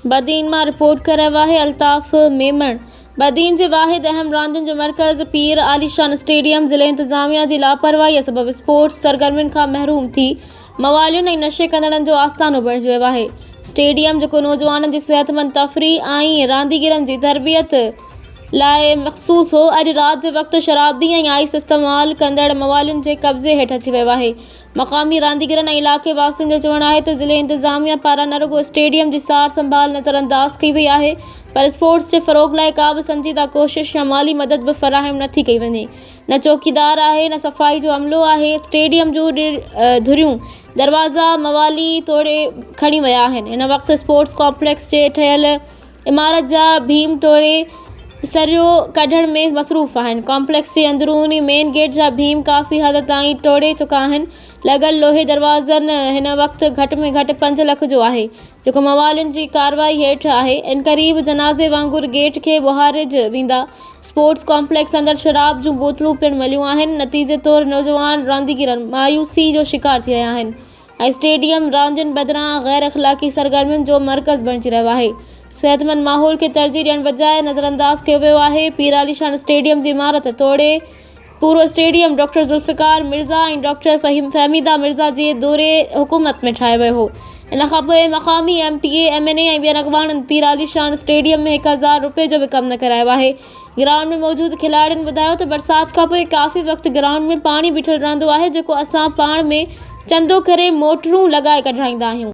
बदीन मां रिपोर्ट करे रहियो आहे अल्ताफ़ मेमण। बदीन जे वाहिद अहम रांदियुनि जो मर्कज़ पीर आलीशान स्टेडियम ज़िले इंतज़ामिया जी लापरवाही सबबि स्पोर्ट्स सरगर्मियुनि खां महरूम थी मवालियुनि ऐं नशे कंदड़नि जो आस्थानो बणिजी वियो आहे। स्टेडियम जेको नौजवाननि जी सेहतमंद तफ़रीह ऐं रांदीगरनि जी तरबियत लाइ मख़सूस हो, अॼु राति जे वक़्तु शराबी ऐं आइस इस्तेमालु कंदड़ मवालियुनि जे कब्ज़े हेठि अची वियो आहे। मक़ामी रांदीगरनि ऐं इलाइक़े वासियुनि जो चवणु आहे त ज़िले इंतज़ामिया पारां न रुॻो स्टेडियम जी सार संभाल नज़रअंदाज़ कई वई आहे, पर स्पोर्ट्स जे फ़रोग़ लाइ का बि संजीदा कोशिश या माली मदद बि फ़राहम नथी कई वञे। न चौकीदार आहे, न सफ़ाई जो अमलो आहे। स्टेडियम जूं धुरियूं दरवाज़ा मवाली तोड़े खणी विया आहिनि। हिन वक़्तु स्पोर्ट्स कॉम्प्लेक्स जे ठहियल इमारत जा भीम तोड़े सरियो कढण में मसरूफ़ आहिनि। कॉम्प्लेक्स जे अंदरूनी मेन गेट जा भीम काफ़ी हद ताईं तोड़े चुका आहिनि। लॻल लोहे दरवाज़नि हिन वक़्तु घटि में घटि 5 लख जो आहे, जेको मवालियुनि जी कार्रवाई हेठि आहे। इन क़रीब जनाज़े वांगुरु गेट खे ॿुहारिज वेंदा। स्पोर्ट्स कॉम्प्लेक्स अंदरि शराब जूं बोतलूं पिणु मिलियूं आहिनि। नतीजे तौरु नौजवान रांदीगर मायूसी जो शिकार थी रहिया आहिनि ऐं स्टेडियम रांदियुनि बदिरां गैर अख़लाक़ी सरगर्मियुनि जो मर्कज़ बणिजी रहियो आहे। सेहतमंद माहौल खे तरजीह ॾियण बजाए नज़रअंदाज़ कयो वियो आहे। पीर आलीशान स्टेडियम जी इमारत तोड़े पूरो स्टेडियम डॉक्टर ज़ुल्फ़िकार मिर्ज़ा ऐं डॉक्टर फ़हमीदा मिर्ज़ा जे दौरे हुकूमत में ठाहियो वियो हो। इन खां पोइ मक़ामी MPA MNA ऐं ॿियनि अॻवाननि पीर आलीशान स्टेडियम में 1000 रुपए जो बि कमु न करायो आहे। ग्राउंड में मौजूदु खिलाड़ियुनि ॿुधायो त बरसाति खां पोइ काफ़ी वक़्तु ग्राउंड में पाणी बीठल रहंदो आहे, जेको असां पाण में चंदो करे मोटरूं लॻाए कढाईंदा आहियूं।